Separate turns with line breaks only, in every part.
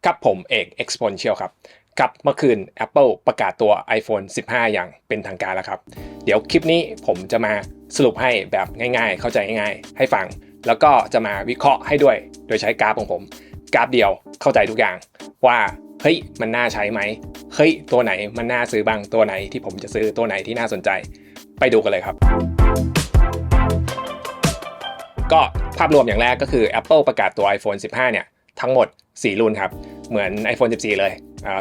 ครับผมเอก Exponential ครับครับเมื่อคืน Apple ประกาศตัว iPhone 15 อย่างเป็นทางการแล้วครับเดี๋ยวคลิปนี้ผมจะมาสรุปให้แบบง่ายๆเข้าใจง่ายๆให้ฟังแล้วก็จะมาวิเคราะห์ให้ด้วยโดยใช้กราฟของผมกราฟเดียวเข้าใจทุกอย่างว่าเฮ้ยมันน่าใช้ไหมเฮ้ยตัวไหนมันน่าซื้อบ้างตัวไหนที่ผมจะซื้อตัวไหนที่น่าสนใจไปดูกันเลยครับก็ภาพรวมอย่างแรกก็คือ Apple ประกาศตัว iPhone 15 เนี่ยทั้งหมด4รุ่นครับเหมือน iPhone 14 เลย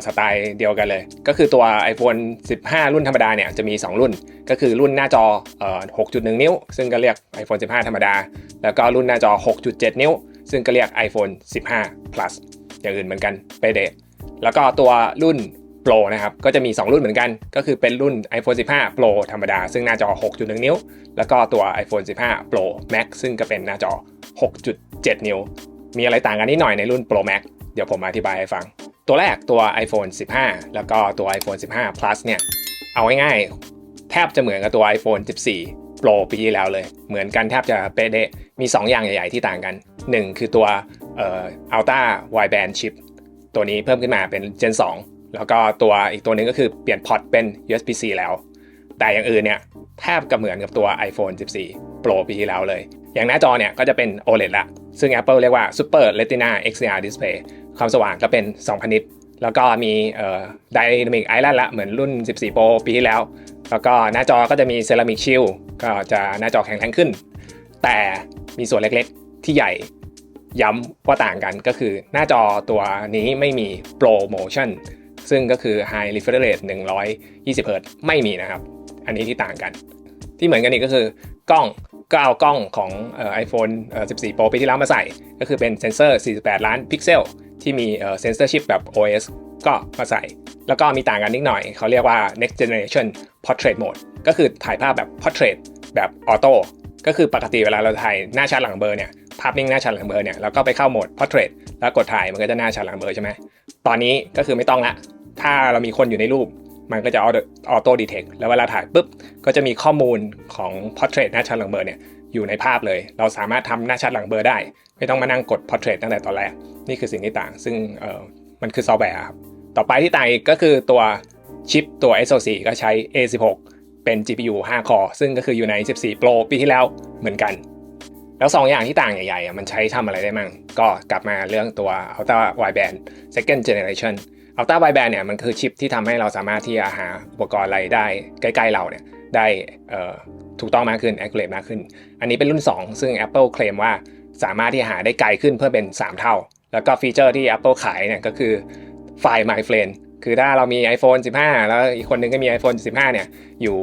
สไตล์เดียวกันเลยก็คือตัว iPhone 15 รุ่นธรรมดาเนี่ยจะมี2รุ่นก็คือรุ่นหน้าจอ6.1 นิ้วซึ่งก็เรียก iPhone 15 ธรรมดาแล้วก็รุ่นหน้าจอ 6.7 นิ้วซึ่งก็เรียก iPhone 15 Plus อย่างอื่นเหมือนกันไปเดะแล้วก็ตัวรุ่น Pro นะครับก็จะมี2รุ่นเหมือนกันก็คือเป็นรุ่น iPhone 15 Pro ธรรมดาซึ่งหน้าจอ 6.1 นิ้วแล้วก็ตัว iPhone 15 Pro Max ซึ่งก็เป็นหน้าจอ 6.7 นิ้วมีอะไรต่างกันนิดหน่อยในรุ่น Pro Max เดี๋ยวผมอธิบายให้ฟังตัวแรกตัว iPhone 15 แล้วก็ตัว iPhone 15 Plus เนี่ยเอาง่ายๆแทบจะเหมือนกับตัว iPhone 14 Pro ปีที่แล้วเลยเหมือนกันแทบจะเป๊ะเดะมี2อย่างใหญ่ๆที่ต่างกัน1คือตัวUltra Wideband Chip ตัวนี้เพิ่มขึ้นมาเป็น Gen 2แล้วก็ตัวอีกตัวนึงก็คือเปลี่ยนพอร์ตเป็น USB-C แล้วแต่อย่างอื่นเนี่ยแทบจะเหมือนกับตัว iPhone 14 Pro ปีที่แล้วเลยอย่างหน้าจอเนี่ยก็จะเป็น OLED ละซึ่ง Apple เรียกว่า Super Retina XDR Display ความสว่างก็เป็น 2,000 นิตแล้วก็มีDynamic Island ละเหมือนรุ่น 14 Pro ปีที่แล้วแล้วก็หน้าจอก็จะมี Ceramic Shield ก็จะหน้าจอแข็งแรงขึ้นแต่มีส่วนเล็กๆที่ใหญ่ย้ำว่าต่างกันก็คือหน้าจอตัวนี้ไม่มี Pro Motion ซึ่งก็คือ High Refresh Rate 120 Hz ไม่มีนะครับอันนี้ที่ต่างกันที่เหมือนกันอีกก็คือกล้องก็เอากล้องของiPhone 14 Pro ปีที่แล้วมาใส่ก็คือเป็นเซนเซอร์48ล้านพิกเซลที่มีเซนเซอร์ชิปแบบ OS ก็มาใส่แล้วก็มีต่างกันนิดหน่อยเขาเรียกว่า Next Generation Portrait Mode ก็คือถ่ายภาพแบบ Portrait แบบออโต้ก็คือปกติเวลาเราถ่ายหน้าชัดหลังเบลอเนี่ยภาพนิ่งหน้าชัดหลังเบลอเนี่ยแล้วก็ไปเข้าโหมด Portrait แล้วกดถ่ายมันก็จะหน้าชัดหลังเบลอใช่ไหมตอนนี้ก็คือไม่ต้องละถ้าเรามีคนอยู่ในรูปมันก็จะออโต้ดีเทคแล้วเวลาถ่ายปุ๊บก็จะมีข้อมูลของ Portrait หน้าชัดหลังเบลอเนี่ยอยู่ในภาพเลยเราสามารถทำหน้าชัดหลังเบลอได้ไม่ต้องมานั่งกด Portrait ตั้งแต่ตอนแรกนี่คือสิ่งที่ต่างซึ่งมันคือซอฟต์แวร์ครับต่อไปที่ต่างอีกก็คือตัวชิปตัว SoC ก็ใช้ A16 เป็น GPU 5 core ซึ่งก็คืออยู่ใน14 Pro ปีที่แล้วเหมือนกันแล้ว2อย่างที่ต่างใหญ่ๆมันใช้ทำอะไรได้มั่งก็กลับมาเรื่องตัว Ultra Wideband Second Generation Ultra Wideband เนี่ยมันคือชิปที่ทำให้เราสามารถที่จะหาอุปกรณ์อะไรได้ใกล้ๆเราเนี่ยได้ถูกต้องมากขึ้น accurate มากขึ้นอันนี้เป็นรุ่น2ซึ่ง Apple เคลมว่าสามารถที่หาได้ไกลขึ้นเพิ่มเป็น3เท่าแล้วก็ฟีเจอร์ที่ Apple ขายเนี่ยก็คือไฟล์ My Friend คือถ้าเรามี iPhone 15 แล้วอีกคนนึงก็มี iPhone 15 เนี่ยอยู่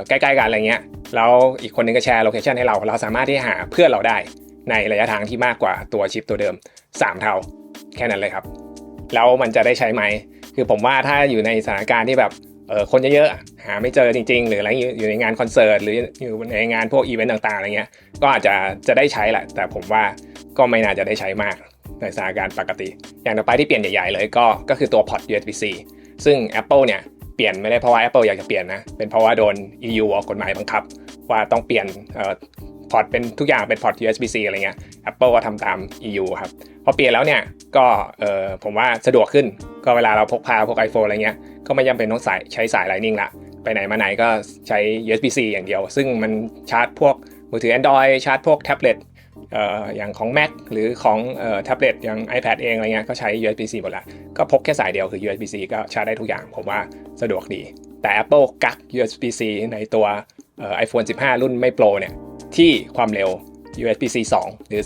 ใกล้ๆกันอะไรเงี้ยแล้วอีกคนนึงก็แชร์โลเคชันให้เราสามารถที่หาเพื่อนเราได้ในระยะทางที่มากกว่าตัวชิปตัวเดิม3เท่าแค่นั้นเลยครับแล้วมันจะได้ใช้ไหมคือผมว่าถ้าอยู่ในสถานการณ์ที่แบบคนเยอะๆหาไม่เจอจริงๆหรืออะไรอยู่ในงานคอนเสิร์ตหรืออยู่ในงานพวกอีเวนต์ต่างๆอะไรเงี้ยก็อาจจะได้ใช้แหละแต่ผมว่าก็ไม่น่าจะได้ใช้มากในสถานการณ์ปกติอย่างต่อไปที่เปลี่ยนใหญ่ๆเลยก็คือตัวพอร์ต USB-C ซึ่ง Apple เนี่ยเปลี่ยนไม่ได้เพราะว่า Apple อยากจะเปลี่ยนนะเป็นเพราะว่าโดน EU ออกกฎหมายบังคับว่าต้องเปลี่ยนพอร์ตเป็นทุกอย่างเป็นพอร์ต USB-C อะไรเงี้ย Apple ก็ทำตาม EU ครับพอเปลี่ยนแล้วเนี่ยก็ผมว่าสะดวกขึ้นก็เวลาเราพกพาพวก iPhone อะไรเงี้ยก็ไม่จำเป็นต้องใช้สาย Lightning ละไปไหนมาไหนก็ใช้ USB-C อย่างเดียวซึ่งมันชาร์จพวกมือถือ Android ชาร์จพวกแท็บเล็ตอย่างของ Mac หรือของแท็บเล็ตอย่าง iPad เองอะไรเงี้ยก็ใช้ USB-C หมดละก็พกแค่สายเดียวคือ USB-C ก็ชาร์จได้ทุกอย่างผมว่าสะดวกดีแต่ Apple กัก USB-C ในตัวiPhone 15 รุ่นไม่ Pro เนี่ยที่ความเร็ว USB-C 2 หรือ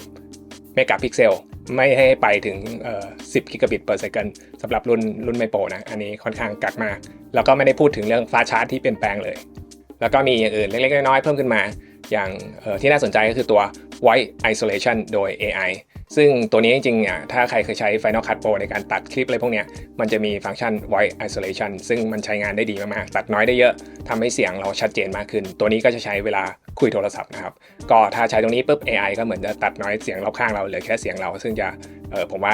480 เมกะพิกเซลไม่ให้ไปถึง10 กิกะบิต per second สำหรับรุ่นไม่ Pro นะอันนี้ค่อนข้างกักมากแล้วก็ไม่ได้พูดถึงเรื่อง fast charge ที่เปลี่ยนแปลงเลยแล้วก็มีอย่างอื่นเล็กๆน้อยๆเพิ่มขึ้นมาอย่างที่น่าสนใจก็คือตัว Voice Isolation โดย AI ซึ่งตัวนี้จริงๆถ้าใครเคยใช้ Final Cut Pro ในการตัดคลิปอะไรพวกเนี้ยมันจะมีฟังก์ชัน Voice Isolation ซึ่งมันใช้งานได้ดีมากๆตัดน้อยได้เยอะทำให้เสียงเราชัดเจนมากขึ้นตัวนี้ก็จะใช้เวลาคุยโทรศัพท์นะครับก็ถ้าใช้ตรงนี้ปุ๊บ AI ก็เหมือนจะตัดน้อยเสียงรอบข้างเราเหลือแค่เสียงเราซึ่งจะผมว่า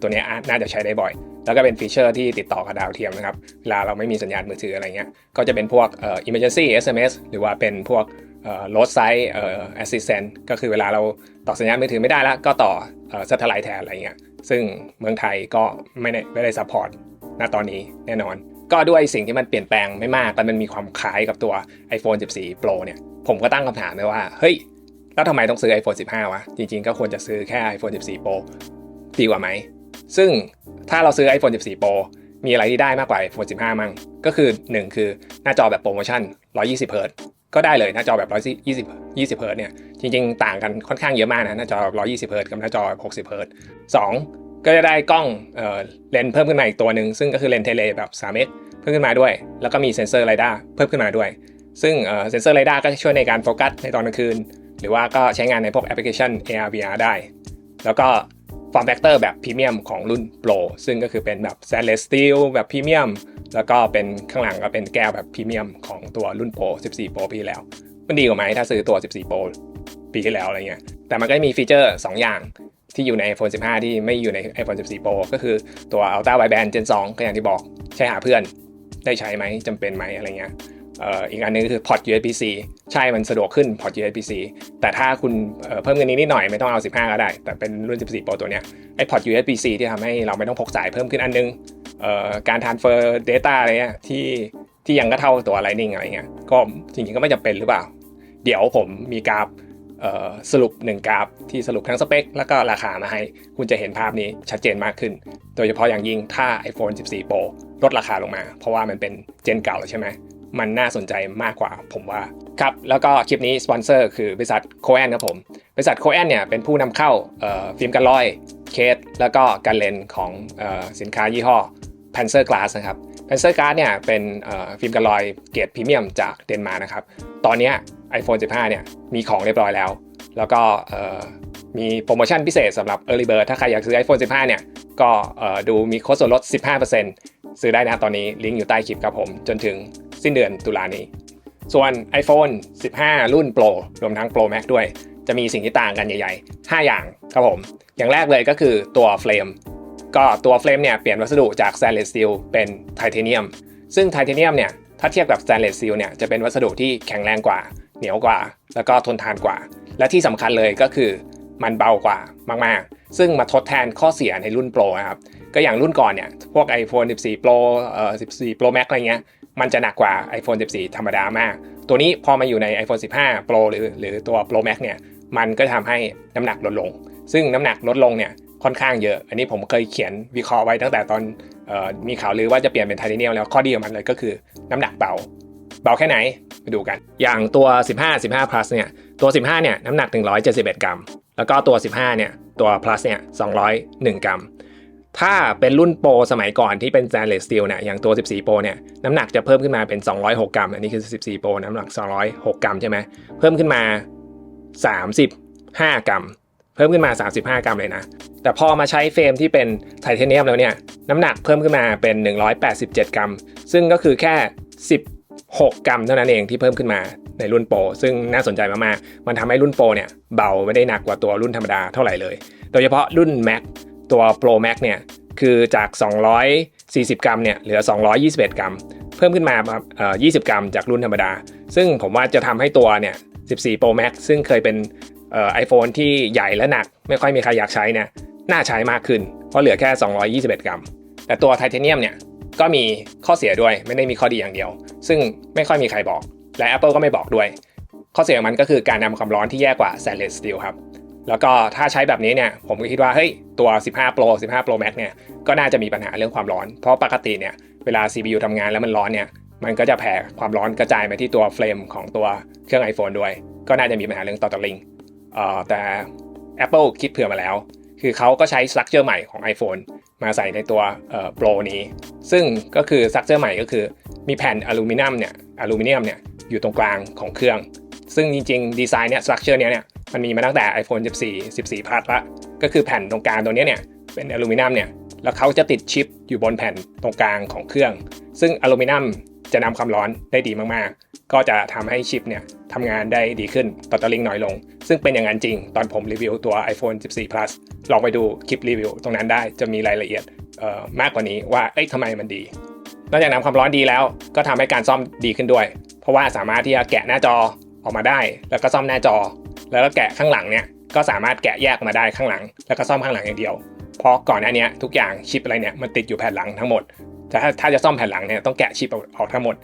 ตัวนี้น่าจะใช้ได้บ่อยแล้วก็เป็นฟีเจอร์ที่ติดต่อกับดาวเทียมนะครับเวลาเราไม่มีสัญญาณมือถืออะไรเงี้ยก็จะเป็นพวกemergency SMS หรือว่าเป็นพวกroadside assistant ก็คือเวลาเราต่อสัญญาณมือถือไม่ได้แล้วก็ต่อsatellite แทนอะไรเงี้ย ซึ่งเมืองไทยก็ไม่ได้ซัพพอร์ตณตอนนี้แน่นอนก็ด้วยสิ่งที่มันเปลี่ยนแปลงไม่มากแต่มันมีความคล้ายกับตัว iPhone 14 Pro เนี่ยผมก็ตั้งคำถามเลยว่าเฮ้ยแล้วทำไมต้องซื้อ iPhone 15 วะจริงๆก็ควรจะซื้อแค่ iPhone 14 Pro ดีกว่าไหมซึ่งถ้าเราซื้อ iPhone 14 Pro มีอะไรที่ได้มากกว่า iPhone 15 มั่งก็คือ1คือหน้าจอแบบโปรโมชั่น120 Hz ก็ได้เลยหน้าจอแบบ120 Hz เนี่ยจริงๆต่างกันค่อนข้างเยอะมากนะหน้าจอ120 Hz กับหน้าจอ60 Hz 2ก็จะได้กล้องเลนส์เพิ่มขึ้นมาอีกตัวหนึ่งซึ่งก็คือเลนส์เทเลแบบ 3x เพิ่มขึ้นมาด้วยแล้วก็มีเซ็นเซอร์เรดาร์เพิ่มขึ้นมาด้วยซึ่งเซ็นเซอร์เรดาร์ก็ช่วยในการโฟกัสในตอนกลางคืนหรือว่าก็ใช้งานในพวกแอปพลิเคชัน AR VR ได้แล้วก็ฟอร์มแฟกเตอร์แบบพรีเมียมของรุ่น Pro ซึ่งก็คือเป็นแบบ Stainless Steel แบบพรีเมียมแล้วก็เป็นข้างหลังก็เป็นแก้วแบบพรีเมียมของตัวรุ่น Pro 14 Pro ปีที่แล้วมันดีกว่าไหมถ้าซื้อตัว14 Pro ปีที่แล้วอะไรเงี้ยแต่มันก็มีฟีเจอร์2อย่างที่อยู่ใน iPhone 15 ที่ไม่อยู่ใน iPhone 14 Pro ก็คือตัว Ultra Wideband Gen 2ก็อย่างที่บอกใช้หาเพื่อนได้ใช้ไหมจำเป็นไหมอะไรเงี้ยอีกอันนึงคือพอร์ต USB-C ใช่มันสะดวกขึ้นพอร์ต USB-C แต่ถ้าคุณเพิ่มเงินนิดหน่อยไม่ต้องเอา15ก็ได้แต่เป็นรุ่น14 Pro ตัวเนี้ยไอ้พอร์ต USB-C ที่ทำให้เราไม่ต้องพกสายเพิ่มขึ้นอันนึงการ transfer data อะไรเงี้ยที่ยังก็เท่าตัว Lightning อะไรเงี้ยก็จริงๆก็ไม่จำเป็นหรือเปล่าเดี๋ยวผมมีกราฟสรุป1กราฟที่สรุปทั้งสเปคแล้วก็ราคามาให้คุณจะเห็นภาพนี้ชัดเจนมากขึ้นโดยเฉพาะอย่างยิ่งถ้า iPhone 14 Pro ลดราคาลงมาเพราะว่ามันเป็นเจนเก่าใช่ไหมมันน่าสนใจมากกว่าผมว่าครับแล้วก็คลิปนี้สปอนเซอร์คือบริษัทโคแอนครับผมบริษัทโคแอนเนี่ยเป็นผู้นำเข้าฟิล์มกันรอยเคสแล้วก็กันเลนของสินค้ายี่ห้อ Panzer Glass นะครับ Panzer Glass เนี่ยเป็นฟิล์มกันรอยเกรดพรีเมียมจากเดนมาร์กนะครับตอนนี้ iPhone 15 เนี่ยมีของเรียบร้อยแล้วก็มีโปรโมชั่นพิเศษสำหรับ Early Bird ถ้าใครอยากซื้อ iPhone 15 เนี่ยก็ดูมีโค้ดส่วนลด 15% ซื้อได้นะตอนนี้ลิงก์อยู่ใต้คลิปครับผมจนถึงสิ้นเดือนตุลานี้ส่วน iPhone 15 รุ่น Pro รวมทั้ง Pro Max ด้วยจะมีสิ่งที่ต่างกันใหญ่ๆ5อย่างครับผมอย่างแรกเลยก็คือตัวเฟรมก็ตัวเฟรมเนี่ยเปลี่ยนวัสดุจาก Stainless Steel เป็นไทเทเนียมซึ่งไทเทเนียมเนี่ยถ้าเทียบกับ Stainless Steel เนี่ยจะเป็นวัสดุที่แข็งแรงกว่าเหนียวกว่าแล้วก็ทนทานกว่าและที่สำคัญเลยก็คือมันเบากว่ามากๆซึ่งมาทดแทนข้อเสียในรุ่น Pro นะครับก็อย่างรุ่นก่อนเนี่ยพวก iPhone 14 Pro 14 Pro Max อะไรเงี้ยมันจะหนักกว่า iPhone 14 ธรรมดามากตัวนี้พอมาอยู่ใน iPhone 15 Pro หรือตัว Pro Max เนี่ยมันก็ทำให้น้ำหนักลดลงซึ่งน้ำหนักลดลงเนี่ยค่อนข้างเยอะอันนี้ผมเคยเขียนวิเคราะห์ไว้ตั้งแต่ตอนมีข่าวลือว่าจะเปลี่ยนเป็นไทเทเนียมแล้วข้อดีของมันเลยก็คือน้ำหนักเบาแค่ไหนไปดูกันอย่างตัว15 plus เนี่ยตัว15เนี่ยน้ำหนัก171กรัมแล้วก็ตัว15เนี่ยตัว plus เนี่ย201กรัมถ้าเป็นรุ่นโปรสมัยก่อนที่เป็น stainless steel เนี่ยอย่างตัว14 Pro เนี่ยน้ำหนักจะเพิ่มขึ้นมาเป็น206กรัมอันนี้คือ14 Pro น้ำหนัก206กรัมใช่ไหมเพิ่มขึ้นมา35กรัมเพิ่มขึ้นมา35กรัมเลยนะแต่พอมาใช้เฟรมที่เป็นไทเทเนียมแล้วเนี่ยน้ำหนักเพิ่มขึ้นมาเป็น187กรัมซึ่งก็คือแค่16กรัมเท่านั้นเองที่เพิ่มขึ้นมาในรุ่นโปรซึ่งน่าสนใจมากๆมันทำให้รุ่นโปรเนี่ยเบาไม่ได้หนักกว่าตัวรุ่นธรรมดาเท่าไหร่เลยโดยเฉพาะรุ่น Max ตัว Pro Max เนี่ยคือจาก240กรัมเนี่ยเหลือ221กรัมเพิ่มขึ้นมา20กรัมจากรุ่นธรรมดาซึ่งผมว่าจะทำให้ตัวเนี่ย14 Pro Max ซึ่งเคยเป็นiPhone ที่ใหญ่และหนักไม่ค่อยมีใครอยากใช้เนี่ยน่าใช้มากขึ้นเพราะเหลือแค่221กรัมแต่ตัวไทเทเนียมเนี่ยก็มีข้อเสียด้วยไม่ได้มีข้อดีอย่างเดียวซึ่งไม่ค่อยมีใครบอกและ Apple ก็ไม่บอกด้วยข้อเสียของมันก็คือการนำความร้อนที่แย่กว่า Stainless Steel ครับแล้วก็ถ้าใช้แบบนี้เนี่ยผมก็คิดว่าเฮ้ยตัว15 Pro Max เนี่ยก็น่าจะมีปัญหาเรื่องความร้อนเพราะปกติเนี่ยเวลา CPU ทำงานแล้วมันร้อนเนี่ยมันก็จะแผ่ความร้อนกระจายไปที่ตัวเฟรมของตัวเครื่อง iPhone ด้วยก็น่าจะมีปัญหาเรื่องต่อลิงแต่ Apple คิดเผื่อมาแล้วคือเขาก็ใช้ structure ใหม่ของ iPhone มาใส่ในตัวPro นี้ซึ่งก็คือ structure ใหม่ก็คือมีแผ่นอลูมิเนียมเนี่ยอยู่ตรงกลางของเครื่องซึ่งจริงๆดีไซน์เนี่ย structure เนี้ยมันมีมาตั้งแต่ iPhone 14 Plus ละก็คือแผ่นตรงกลางตัวนี้เนี่ยเป็นอลูมิเนียมเนี่ยแล้วเขาจะติดชิปอยู่บนแผ่นตรงกลางของเครื่องซึ่งอลูมิเนียมจะนำความร้อนได้ดีมากๆก็จะทำให้ชิปเนี่ยทำงานได้ดีขึ้นต่อลิงน้อยลงซึ่งเป็นอย่างนั้นจริงตอนผมรีวิวตัว iPhone 14 Plus ลองไปดูคลิปรีวิวตรงนั้นได้จะมีรายละเอียดมากกว่านี้ว่าทำไมมันดีนอกจากนำความร้อนดีแล้วก็ทำให้การซ่อมดีขึ้นด้วยเพราะว่าสามารถที่จะแกะหน้าจอออกมาได้แล้วก็ซ่อมหน้าจอแล้วก็แกะข้างหลังเนี่ยก็สามารถแกะแยกมาได้ข้างหลังแล้วก็ซ่อมข้างหลังอย่างเดียว เพราะก่อนหน้านี้ทุกอย่างชิปอะไรเนี่ยมันติดอยู่แผ่นหลังทั้งหมดแต่ถ้าจะซ่อมแผ่นหลังเนี่ยต้องแกะชิปออกทั้งหมด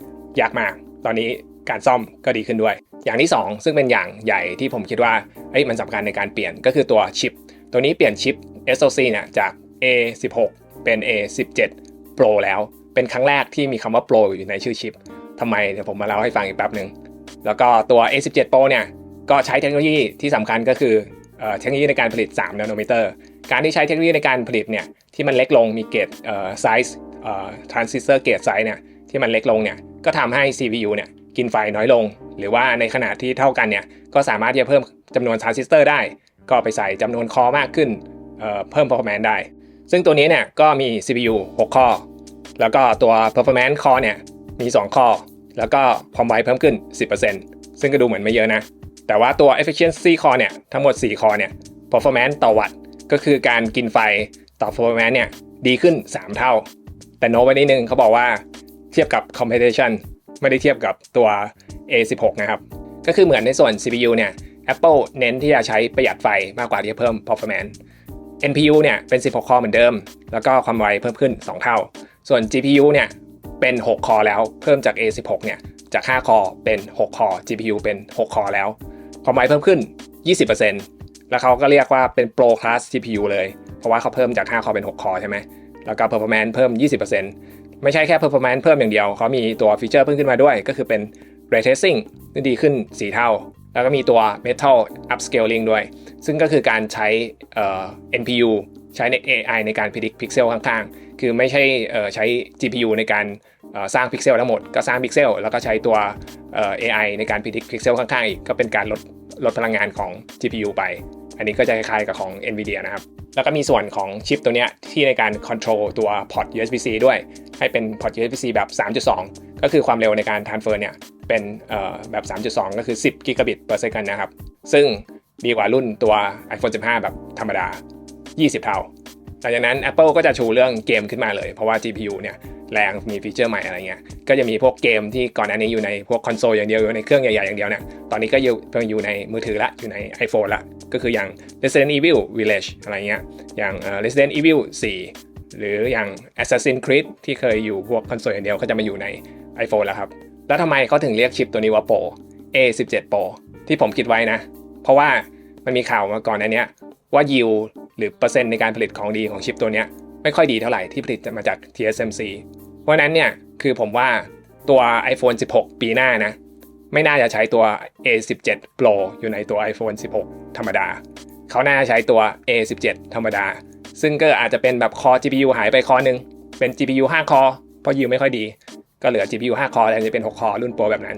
ยากมากตอนนี้การซ่อมก็ดีขึ้นด้วยอย่างที่2ซึ่งเป็นอย่างใหญ่ที่ผมคิดว่ามันสำคัญในการเปลี่ยนก็คือตัวชิปตัวนี้เปลี่ยนชิป SoC เนี่ยจาก A16 เป็น A17 Pro แล้วเป็นครั้งแรกที่มีคำว่า Pro อยู่ในชื่อชิปทำไมเดี๋ยวผมมาเล่าให้ฟังอีกแป๊บนึงแล้วก็ตัว A17 Pro เนี่ยก็ใช้เทคโนโลยีที่สำคัญก็คือเทคโนโลยีในการผลิต3 นาโนเมตรการที่ใช้เทคโนโลยีในการผลิตเนี่ยที่มันเล็กลงมีเกจไซส์ทรานซิสเตอร์เกจไซส์เนี่ยที่มันเล็กลงเนี่ยก็ทำให้ CPU เนี่ยกินไฟน้อยลงหรือว่าในขนาดที่เท่ากันเนี่ยก็สามารถที่จะเพิ่มจำนวนทรานซิสเตอร์ได้ก็ไปใส่จำนวนคอมากขึ้นเพิ่ม performance ได้ซึ่งตัวนี้เนี่ยก็มี CPU 6 ข้อแล้วก็ตัว performance core เนี่ยมี2 ข้อแล้วก็ความไวเพิ่มขึ้น 10% ซึ่งก็ดูเหมือนไม่เยอะนะแต่ว่าตัว efficiency core เนี่ยทั้งหมด4 คอเนี่ย performance ต่อวัตต์ก็คือการกินไฟต่อ performance เนี่ยดีขึ้น3 เท่าแต่โน้ตไว้นิดนึงเขาบอกว่าเทียบกับ competition ไม่ได้เทียบกับตัว A16 นะครับก็คือเหมือนในส่วน CPU เนี่ย Apple เน้นที่จะใช้ประหยัดไฟมากกว่าที่จะเพิ่ม performance NPU เนี่ยเป็น16 คอเหมือนเดิมแล้วก็ความไวเพิ่มขึ้น2 เท่าส่วน GPU เนี่ยเป็น6 คอแล้วเพิ่มจาก A16 เนี่ยจาก5 คอเป็น6 คอ GPU เป็น6 คอแล้วความไวเพิ่มขึ้น 20% แล้วเขาก็เรียกว่าเป็น Pro Class GPU เลยเพราะว่าเขาเพิ่มจาก 5 คอเป็น 6 คอใช่ไหมแล้วก็ performance เพิ่ม 20% ไม่ใช่แค่ performance เพิ่มอย่างเดียวเขามีตัวฟีเจอร์เพิ่มขึ้นมาด้วยก็คือเป็น ray tracing ที่ดีขึ้น4 เท่าแล้วก็มีตัว metal upscaling ด้วยซึ่งก็คือการใช้NPU ใช้ใน AI ในการ predict pixel ข้างๆคือไม่ใช่ใช้ GPU ในการสร้างพิกเซลทั้งหมดก็สร้างพิกเซลแล้วก็ใช้ตัวAI ในการ predict pixel ข้างๆอีกก็เป็นการลดพลังงานของ GPU ไปอันนี้ก็จะคล้ายๆกับของ NVIDIA นะครับแล้วก็มีส่วนของชิปตัวนี้ที่ในการ control ตัว port USB-C ด้วยให้เป็น port USB-C แบบ 3.2 ก็คือความเร็วในการ transfer เนี่ยเป็นแบบ 3.2 ก็คือ10 Gigabit per second นะครับซึ่งดีกว่ารุ่นตัว iPhone 15 แบบธรรมดา20 เท่าหลังจากนั้น Apple ก็จะชูเรื่องเกมขึ้นมาเลยเพราะว่า GPU เนี่ยแรงมีฟีเจอร์ใหม่อะไรเงี้ยก็จะมีพวกเกมที่ก่อนหน้านี้อยู่ในพวกคอนโซลอย่างเดียวอยู่ในเครื่องใหญ่ๆอย่างเดียวเนี่ยตอนนี้ก็อยู่ในมือถือละอยู่ใน iPhone ละก็คืออย่าง Resident Evil Village อะไรเงี้ยอย่างResident Evil 4 หรืออย่าง Assassin's Creed ที่เคยอยู่พวกคอนโซลอย่างเดียวก็จะมาอยู่ใน iPhone แล้วครับแล้วทำไมเขาถึงเรียกชิปตัวนี้ว่า Pro A17 Pro ที่ผมคิดไว้นะเพราะว่ามันมีข่าวมาก่อนอันเนี้ยว่า yield หรือเปอร์เซ็นต์ในการผลิตของดีของชิปตัวเนี้ยไม่ค่อยดีเท่าไหร่ที่ผลิตมาจาก TSMC เพราะนั้นเนี่ยคือผมว่าตัว iPhone 16 ปีหน้านะไม่น่าจะใช้ตัว A17 Pro อยู่ในตัว iPhone 16 ธรรมดาเขาน่าจะใช้ตัว A17 ธรรมดาซึ่งก็อาจจะเป็นแบบคอ GPU หายไปคอนึงเป็น GPU 5 คอเพราะ yield ไม่ค่อยดีก็เหลือ GPU 5 คอแล้วจะเป็น6 คอรุ่น Pro แบบนั้น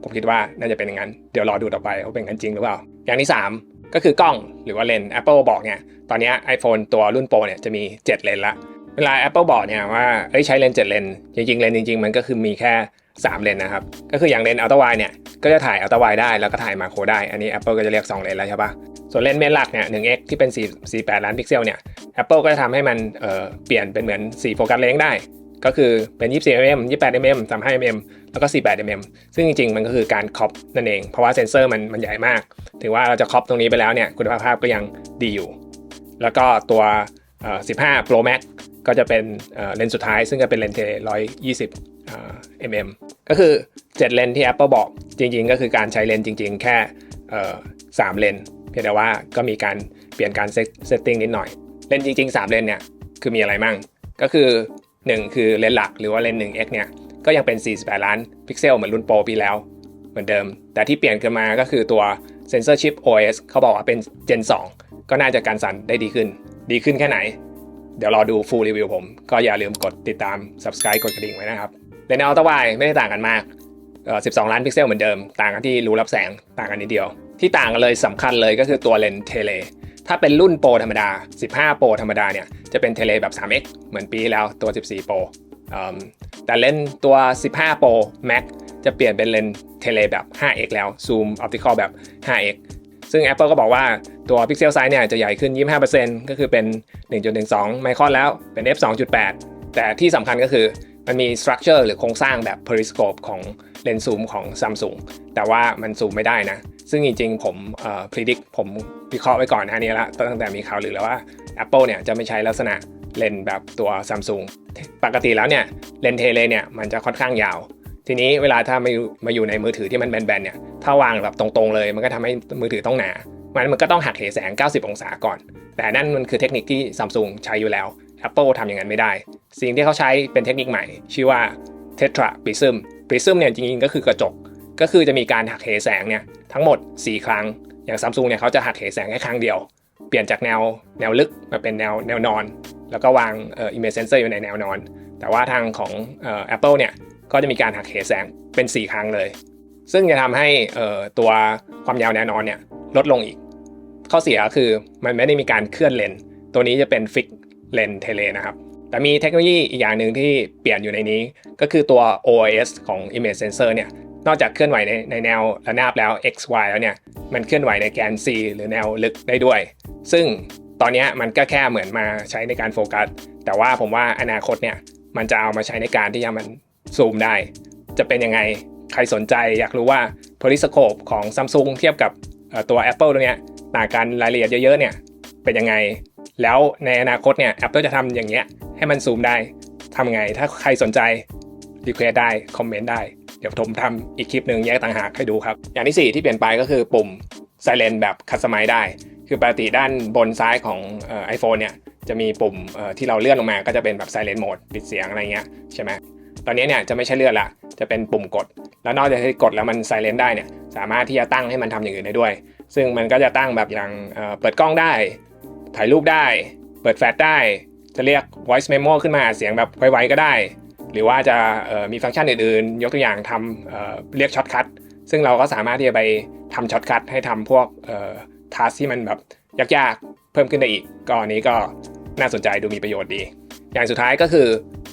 ผมคิดว่าน่าจะเป็นอย่างนั้นเดี๋ยวรอดูต่อไปว่าเป็นงั้นจริงหรือเปล่าอย่างที่3ก็คือกล้องหรือว่าเลนส์ Apple บอกเนี่ยตอนนี้ iPhone ตัวรุ่น Pro เนี่ยจะมี7เลนส์ละเวลา Apple บอกเนี่ยว่าใช้เลนส์7เลนส์จริงๆเลนส์จริงๆมันก็คือมีแค่3เลนส์นะครับก็คืออย่างเลนส์อัลตร้าไวด์เนี่ยก็จะถ่ายอัลตร้าไวด์ได้แล้วก็ถ่ายมาโครได้อันนี้ Apple ก็จะเรียก2เลนส์แล้วใช่ปะส่วนเลนส์เมนหลักเนี่ย 1x ที่เป็น48 ล้านพิกเซลเนี่ย Apple ก็จะทำให้มันเปลี่ยนเป็นเหมือน4โฟกัสเลนส์ได้ก็คือเป็น 24mm 28mm 35mm แล้วก็ 48mm ซึ่งจริงๆมันก็คือการครอปนั่นเองเพราะว่าเซนเซอร์มันใหญ่มากถึงว่าเราจะครอปตรงนี้ไปแล้วเนี่ยคุณภาพก็ยังดีอยู่แล้วก็ตัว15 Pro Max ก็จะเป็นเลนส์สุดท้ายซึ่งจะเป็นเลนส์เท120 mm ก็คือ7เลนส์ที่ Apple บอกจริงๆก็คือการใช้เลนส์จริงๆแค่3เลนส์เพียงแต่ว่าก็มีการเปลี่ยนการเซตติ้งนิดหน่อยเลนส์จริงๆ3เลนส์เนี่ยคือมีอะไรมั่งก็คือ1คือเลนส์หลักหรือว่าเลนส์ 1x เนี่ยก็ยังเป็น48ล้านพิกเซลเหมือนรุ่นโปรปีแล้วเหมือนเดิมแต่ที่เปลี่ยนขึ้นมาก็คือตัวเซนเซอร์ชิป OS เขาบอกว่าเป็น Gen 2 ก็น่าจะการสั่นได้ดีขึ้นแค่ไหนเดี๋ยวรอดู full review ผมก็อย่าลืมกดติดตาม subscribe กดกระดิ่งไว้นะครับเลนส์อัลตร้าไวด์ไม่ได้ต่างกันมาก12ล้านพิกเซลเหมือนเดิมต่างกันที่รูรับแสงต่างกันนิดเดียวที่ต่างกันเลยสำคัญเลยก็คือตัวเลนส์เทเลถ้าเป็นรุ่นโปรธรรมดา15 Pro ธรรมดาเนี่ยจะเป็นเทเลแบบ 3x เหมือนปีแล้วตัว14 Pro แต่เลนส์ตัว15 Pro Max จะเปลี่ยนเป็นเลนส์เทเลแบบ 5x แล้ว Zoom Optical แบบ 5x ซึ่ง Apple ก็บอกว่าตัว Pixel Size เนี่ยจะใหญ่ขึ้น 25% ก็คือเป็น 1.12 ไมครอนแล้วเป็น f 2.8 แต่ที่สำคัญก็คือมันมี structure หรือโครงสร้างแบบ periscope ของเลนส์ซูมของ Samsung แต่ว่ามันซูมไม่ได้นะ ซึ่งจริงๆผมpredict ผมวิเคราะห์ไว้ก่อนหน้านี้แล้วตั้งแต่มีข่าวลือแล้วว่า Apple เนี่ยจะไม่ใช้ลักษณะเลนส์แบบตัว Samsung ปกติแล้วเนี่ยเลนส์เทเลเนี่ยมันจะค่อนข้างยาวทีนี้เวลาถ้ามาอยู่ในมือถือที่มันแบนๆเนี่ยถ้าวางแบบตรงๆเลยมันก็ทำให้มือถือต้องหนามันก็ต้องหักเหแสง90 องศาก่อนแต่นั่นมันคือเทคนิคที่ Samsung ใช้อยู่แล้ว Apple ทำอย่างนั้นไม่ได้สิ่งที่เขาใช้เป็นเทคนิคใหม่ชื่อว่า Tetra Prism เนี่ยจริงๆก็คือกระจกก็คือจะมีการหักเหแสงเนี่ยทั้งหมด4ครั้งอย่าง Samsung เนี่ยเขาจะหักเหแสงแค่ครั้งเดียวเปลี่ยนจากแนวลึกมาเป็นแนวนอนแล้วก็วางimage sensor อยู่ในแนวนอนแต่ว่าทางของApple เนี่ยก็จะมีการหักเหแสงเป็น4ครั้งเลยซึ่งจะทำให้ตัวความยาวแนวนอนเนี่ยลดลงอีกข้อเสียคือมันไม่ได้มีการเคลื่อนเลนส์ตัวนี้จะเป็นฟิกเลนส์เทเลนะครับแต่มีเทคโนโลยีอีกอย่างหนึ่งที่เปลี่ยนอยู่ในนี้ก็คือตัว OIS ของ image sensor เนี่ยนอกจากเคลื่อนไหวในแนวระนาบแล้ว x y แล้วเนี่ยมันเคลื่อนไหวในแกน c หรือแนวลึกได้ด้วยซึ่งตอนนี้มันก็แค่เหมือนมาใช้ในการโฟกัสแต่ว่าผมว่าอนาคตเนี่ยมันจะเอามาใช้ในการที่จะมันซูมได้จะเป็นยังไงใครสนใจอยากรู้ว่า periscope ของ Samsung เทียบกับตัว Apple ตัวเนี้ยต่างกันรายละเอียดเยอะๆเนี่ยเป็นยังไงแล้วในอนาคตเนี่ย Apple จะทำอย่างเงี้ยให้มันซูมได้ทำไงถ้าใครสนใจรีเควสได้คอมเมนต์ได้เดี๋ยวผมทำอีกคลิปหนึ่งแยกต่างหากให้ดูครับอย่างที่4ที่เปลี่ยนไปก็คือปุ่ม Silent แบบคัสตอมไมซ์ได้คือปกติด้านบนซ้ายของiPhone เนี่ยจะมีปุ่มที่เราเลื่อนลงมาก็จะเป็นแบบ Silent Mode ปิดเสียงอะไรเงี้ยใช่ไหมตอนนี้เนี่ยจะไม่ใช่เลื่อนละจะเป็นปุ่มกดแล้วนอกจากที่กดแล้วมัน Silent ได้เนี่ยสามารถที่จะตั้งให้มันทำอย่างอื่นได้ด้วยซึ่งมันก็จะตั้งแบบอย่างเปิดกล้องได้ถ่ายรูปได้เปิดแฟลชได้จะเรียก voice memo ขึ้นมาเสียงแบบไวๆก็ได้หรือว่าจะมีฟังก์ชันอื่นๆยกตัวอย่างทำเรียกช็อตคัทซึ่งเราก็สามารถที่จะไปทำช็อตคัทให้ทำพวกทัสที่มันแบบยากๆเพิ่มขึ้นได้อีกก็อันนี้ก็น่าสนใจดูมีประโยชน์ดีอย่างสุดท้ายก็คือ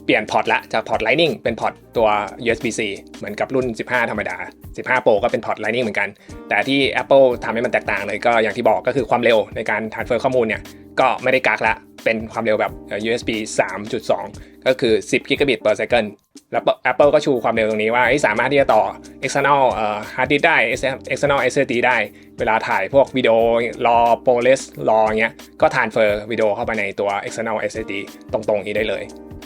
เปลี่ยนพอร์ตละจากพอร์ต Lightning เป็นพอร์ตตัว USB-C เหมือนกับรุ่น15ธรรมดา15 Pro ก็เป็นพอร์ต Lightning เหมือนกันแต่ที่ Apple ทำให้มันแตกต่างเลยก็อย่างที่บอกก็คือความเร็วในการ transfer ข้อมูลเนี่ยก็ไม่ได้กักละเป็นความเร็วแบบ USB 3.2 ก็คือ10 Gigabit per second แล้ว Apple ก็ชูความเร็วตรงนี้ว่าสามารถที่จะต่อ external hard disk ได้ external SSD ได้เวลาถ่ายพวกวิดีโอรอ ProRes รออย่างเงี้ยก็ transfer วิดีโอเข้าไปในตัว external SSD ตรงๆนี้ได้เลย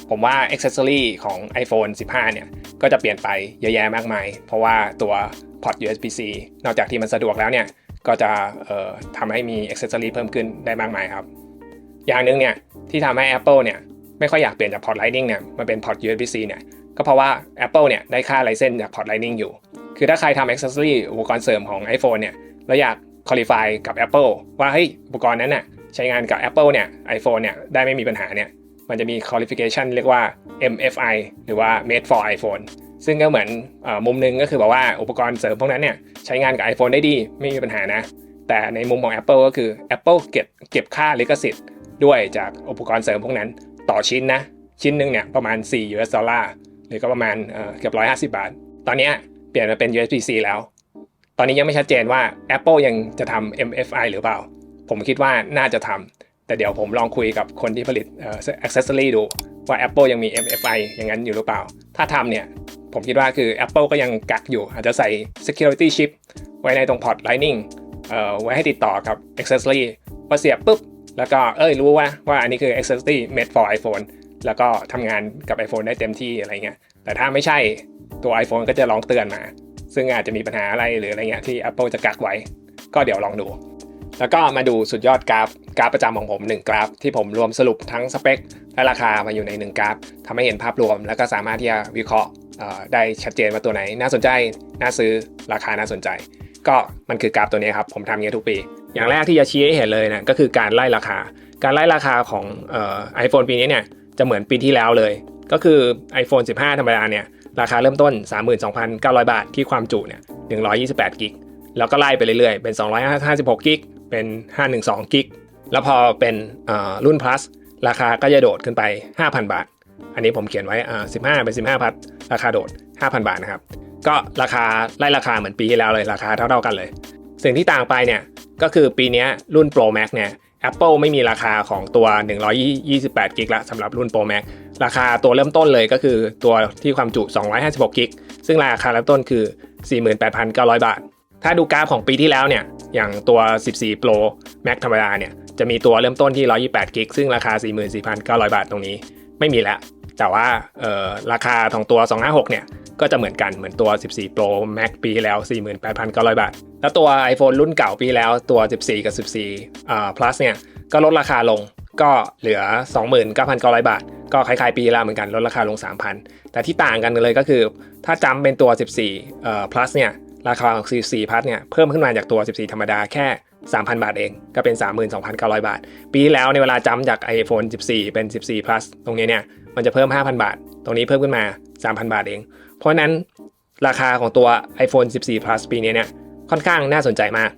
ผมว่า accessory ของ iPhone 15 เนี่ยก็จะเปลี่ยนไปเยอะแยะมากมายเพราะว่าตัวพอร์ต USB-C นอกจากที่มันสะดวกแล้วเนี่ยก็จะทำให้มี accessory เพิ่มขึ้นได้มากมายครับอย่างนึงเนี่ยที่ทำให้ Apple เนี่ยไม่ค่อยอยากเปลี่ยนจากพอร์ต Lightning เนี่ยมาเป็นพอร์ต USB-C เนี่ยก็เพราะว่า Apple เนี่ยได้ค่าไลเซนส์จากพอร์ต Lightning อยู่คือถ้าใครทำ accessory อุปกรณ์เสริมของ iPhone เนี่ยแล้วอยาก qualify กับ Apple ว่าเฮ้ยอุปกรณ์นั้นน่ะใช้งานกับ Apple เนี่ย iPhone เนี่ยได้ไม่มีปัญหาเนี่ยมันจะมี qualification เรียกว่า MFI หรือว่า Made for iPhone ซึ่งก็เหมือนมุมนึงก็คือบอกว่าอุปกรณ์เสริมพวกนั้นเนี่ยใช้งานกับ iPhone ได้ดีไม่มีปัญหานะแต่ในมุมของ Apple ก็คือ Apple เก็บค่าลิขสิทธิ์ด้วยจากอุปกรณ์เสริมพวกนั้นต่อชิ้นนะชิ้นนึงเนี่ยประมาณ$4หรือก็ประมาณเกือบ150 บาทตอนนี้เปลี่ยนมาเป็น USB-C แล้วตอนนี้ยังไม่ชัดเจนว่า Apple ยังจะทำ MFI หรือเปล่าผมคิดว่าน่าจะทำแต่เดี๋ยวผมลองคุยกับคนที่ผลิตaccessory ดูว่า Apple ยังมี MFI อย่างนั้นอยู่หรือเปล่าถ้าทำเนี่ยผมคิดว่าคือ Apple ก็ยังกักอยู่อาจจะใส่ security chip ไว้ในตรงพอร์ต Lightning ไว้ให้ติดต่อกับ accessory พอเสียบปุ๊บแล้วก็รู้ว่าอันนี้คือ accessory made for iPhone แล้วก็ทำงานกับ iPhone ได้เต็มที่อะไรเงี้ยแต่ถ้าไม่ใช่ตัว iPhone ก็จะร้องเตือนมาซึ่งอาจจะมีปัญหาอะไรหรืออะไรเงี้ยที่ Apple จะกักไว้ก็เดี๋ยวลองดูแล้วก็มาดูสุดยอดกราฟประจำของผม1กราฟที่ผมรวมสรุปทั้งสเปคและราคามาอยู่ใน1กราฟทำให้เห็นภาพรวมแล้วก็สามารถที่จะวิเคราะห์ได้ชัดเจนว่าตัวไหนน่าสนใจน่าซื้อราคาน่าสนใจก็มันคือกราฟตัวนี้ครับผมทำอย่างนี้ทุกปีอย่างแรกที่จะชี้ให้เห็นเลยนะก็คือการไล่ราคาของiPhone ปีนี้เนี่ยจะเหมือนปีที่แล้วเลยก็คือ iPhone 15 ธรรมดาเนี่ยราคาเริ่มต้น 32,900 บาทที่ความจุเนี่ย128 กิกแล้วก็ไล่ไปเรื่อยๆเป็น256 กิกเป็น512 กิกแล้วพอเป็นรุ่น plus ราคาก็จะโดดขึ้นไป 5,000 บาทอันนี้ผมเขียนไว้15เป็น15 plus ราคาโดด 5,000 บาทนะครับก็ไล่ราคาเหมือนปีที่แล้วเลยราคาเท่ากันเลยสิ่งที่ต่างไปเนี่ยก็คือปีนี้รุ่น Pro Max เนี่ย Apple ไม่มีราคาของตัว128 กิกละสำหรับรุ่น Pro Max ราคาตัวเริ่มต้นเลยก็คือตัวที่ความจุ256 กิกซึ่งราคาเริ่มต้นคือ 48,900 บาท ถ้าดูกราฟของปีที่แล้วเนี่ยอย่างตัว 14 Pro Max ธรรมดาเนี่ยจะมีตัวเริ่มต้นที่128 GB ซึ่งราคา 44,900 บาทตรงนี้ไม่มีแล้วแต่ว่าราคาของตัว256เนี่ยก็จะเหมือนกันเหมือนตัว 14 Pro Max ปีที่แล้ว 48,900 บาทแล้วตัว iPhone รุ่นเก่าปีแล้วตัว 14 กับ 14 Plus เนี่ยก็ลดราคาลงก็เหลือ 29,900 บาทก็คล้ายๆปีแล้วเหมือนกันลดราคาลง 3,000 แต่ที่ต่างกันเลยก็คือถ้าจำเป็นตัว 14 Plus เนี่ยราคาของ 14 Plus เนี่ยเพิ่มขึ้นมาจากตัว 14 ธรรมดาแค่ 3,000 บาทเองก็เป็น 32,900 บาทปีที่แล้วในเวลาจำจาก iPhone 14 เป็น 14 Plus ตรงนี้เนี่ยมันจะเพิ่ม 5,000 บาทตรงนี้เพิ่มขึ้นมา 3,000 บาทเองเพราะนั้นราคาของตัว iPhone 14 Plus ปีนี้เนี่ยค่อนข้างน่าสนใจมาก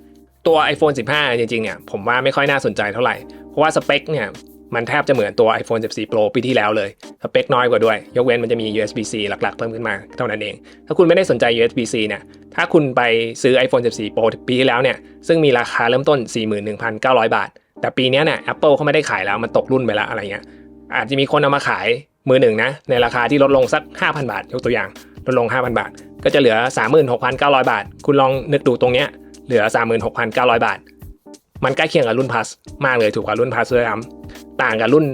ตัว iPhone 15 จริงๆเนี่ยผมว่าไม่ค่อยน่าสนใจเท่าไหร่เพราะว่าสเปคเนี่ยมันแทบจะเหมือนตัว iPhone 14 Pro ปีที่แล้วเลยสเปคน้อยกว่าด้วยยกเว้นมันจะมี USB-C หลักๆเพิ่มขึ้นมาเท่านั้นเองถ้าคุณไม่ได้สนใจ USB-C เนี่ยถ้าคุณไปซื้อ iPhone 14 Pro ปีที่แล้วเนี่ยซึ่งมีราคาเริ่มต้น 41,900 บาทแต่ปีนี้เนี่ย Apple เขาไม่ได้ขายแล้วมันตกรุ่นไปแล้วอะไรเงี้ยอาจจะมีคนเอามาขายมือหนึ่งนะในราคาที่ลดลงสัก 5,000 บาทยกตัวอย่างลดลง 5,000 บาทก็จะเหลือ 36,900 บาทคุณลองนึกดูตรงเนี้ยเหลือ 36,900 บาทมันใกล้เคียงกับรุ่น Plus มากเลยถูกกว่ารุ่น Plus ด้วยครับต่างกับรุ่น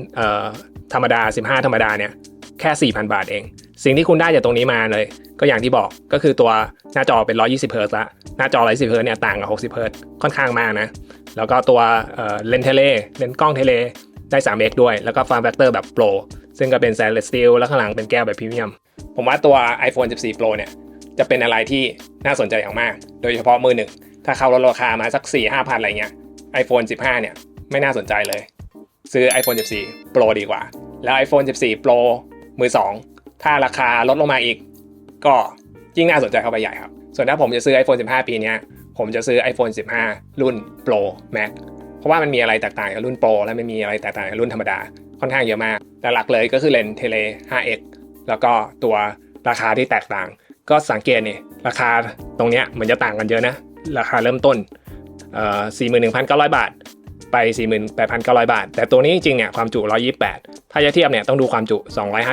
ธรรมดา15ธรรมดาเนี่ยแค่ 4,000 บาทเองสิ่งที่คุณได้จากตรงนี้มาเลยก็อย่างที่บอกก็คือตัวหน้าจอเป็น120 Hz ละหน้าจอ120 Hz เนี่ยต่างกับ60 Hz ค่อนข้างมากนะแล้วก็ตัวเลนส์เทเลเลนส์กล้องเทเลได้ 3x ด้วยแล้วก็ Form Factor แบบ Pro ซึ่งก็เป็น Stainless Steel แล้วข้างหลังเป็นแก้วแบบพรีเมียมผมว่าตัว iPhone 14 Pro เนี่ยจะเป็นอะไรที่น่าสนใจอย่างมากโดยเฉพาะมือหนึ่งถ้าเขาลดราคามาสัก 4-5 พันอะไรเงี้ย iPhone 15 เนี่ยไม่น่าสนใจเลยซื้อ iPhone 14 Pro ดีกว่าแล้ว iPhone 14 Pro มือ 2ถ้าราคาลดลงมาอีกก็ยิ่งน่าสนใจเข้าไปใหญ่ครับส่วนถ้าผมจะซื้อ iPhone 15 ปีนี้ผมจะซื้อ iPhone 15 รุ่น Pro Max เพราะว่ามันมีอะไรแตกต่างกับรุ่น Pro และมันมีอะไรแตกต่างกับรุ่นธรรมดาค่อนข้างเยอะมากแต่หลักเลยก็คือเลนส์เทเล 5x แล้วก็ตัวราคาที่แตกต่างก็สังเกตนี่ราคาตรงเนี้ยเหมือนจะต่างกันเยอะนะราคาเริ่มต้น41,900 บาทไป 48,900 บาทแต่ตัวนี้จริงๆเนี่ยความจุ128ถ้าจะเทียบเนี่ยต้องดูความจุ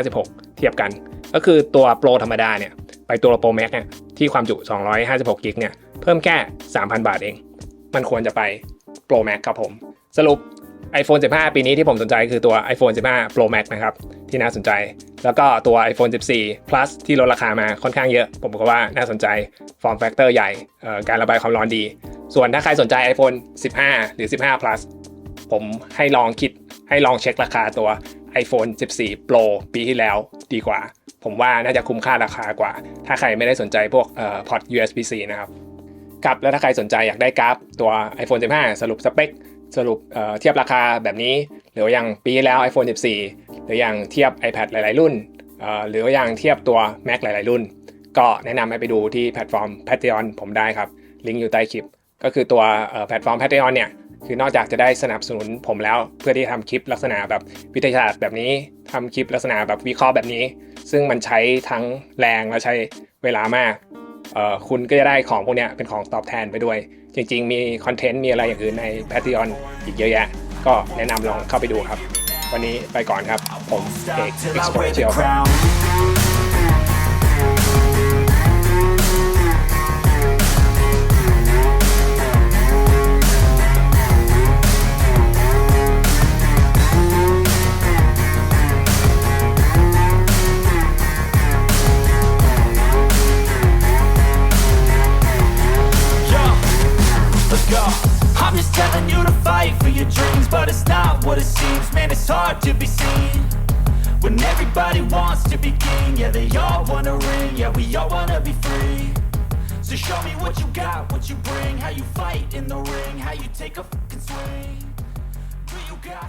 256เทียบกันก็คือตัวโปรธรรมดาเนี่ยไปตัวโปรแม็กเนี่ยที่ความจุ256กิกเนี่ยเพิ่มแค่ 3,000 บาทเองมันควรจะไปโปรแม็กครับผมสรุป iPhone 15 ปีนี้ที่ผมสนใจคือตัว iPhone 15 Pro Max นะครับที่น่าสนใจแล้วก็ตัว iPhone 14 Plus ที่ลดราคามาค่อนข้างเยอะผมก็ว่าน่าสนใจ Form Factor ใหญ่การระบายความร้อนดีส่วนถ้าใครสนใจ iPhone 15 หรือ 15 Plus ผมให้ลองเช็คราคาตัว iPhone 14 Pro ปีที่แล้วดีกว่าผมว่าน่าจะคุ้มค่าราคากว่าถ้าใครไม่ได้สนใจพวกพอร์ต USB-C นะครับครับแล้วถ้าใครสนใจอยากได้กราฟตัว iPhone 15 สรุปสเปคสรุปเทียบราคาแบบนี้หรืออย่างปีแล้ว iPhone 14 หรืออย่างเทียบ iPad หลายๆรุ่นหรืออย่างเทียบตัว Mac หลายๆรุ่นก็แนะนำให้ไปดูที่แพลตฟอร์ม Patreon ผมได้ครับลิงก์อยู่ใต้คลิปก็คือตัวแพลตฟอร์ม Patreon เนี่ยคือนอกจากจะได้สนับสนุนผมแล้วเพื่อที่ทำคลิปลักษณะแบบวิทยาศาสตร์แบบนี้ทำคลิปลักษณะแบบวิเคราะห์แบบนี้ซึ่งมันใช้ทั้งแรงและใช้เวลามากคุณก็จะได้ของพวกนี้เป็นของตอบแทนไปด้วยจริงๆมีคอนเทนต์มีอะไรอย่างอื่นใน Patreon อีกเยอะแยะก็แนะนำลองเข้าไปดูครับวันนี้ไปก่อนครับผมเอก Exponential ครับ
I'm just telling you to fight for your dreams, but it's not what it seems, man, it's hard to be seen. When everybody wants to be king, yeah, they all wanna ring, yeah, we all wanna be free. So show me what you got, what you bring, how you fight in the ring, how you take a fucking swing. Do you got